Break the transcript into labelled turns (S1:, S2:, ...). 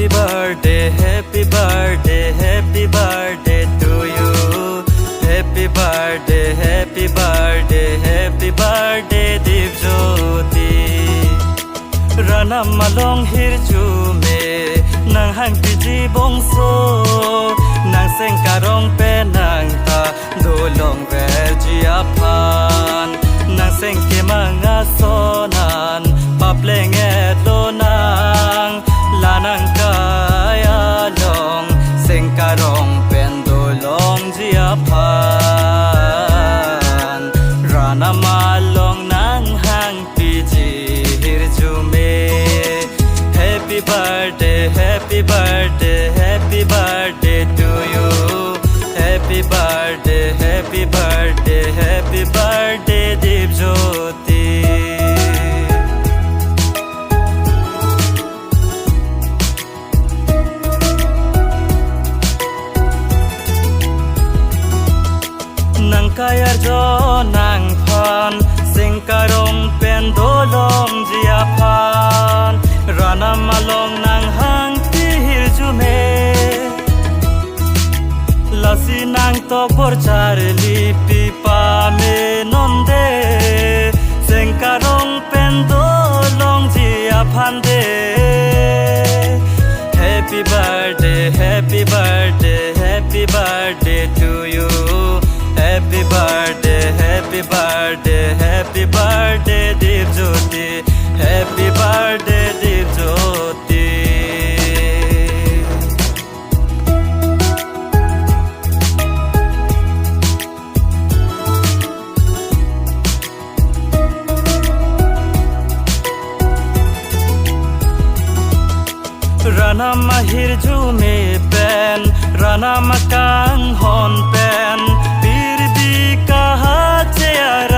S1: Happy birthday, happy birthday, happy birthday to you. Happy birthday, happy birthday, happy birthday Dipjyoti. Rana malong hirju me nang hang piji bongso nang seng karong pe nang ta dolong verji apan nang seng ke mga sonan papleng etlo nang lanang kaya long seng karong pendolong ji apan rana malong nang hang piji hirju me. Happy birthday, happy birthday, happy birthday to you. Happy birthday, happy birthday, happy birthday Dipjyoti. Nang kayar jo nang phan sing karong pendolong jiapan rana malong nang hang tihir jume lasi nang to borchar lipi pa me nonde sing karong pendolong jiapan de. Happy birthday, happy birthday, happy birthday to you. Happy birthday, happy birthday, happy birthday Dipjyoti. Happy birthday Dipjyoti. Rana mahir jume pen rana makang hon pen birdi kaha chear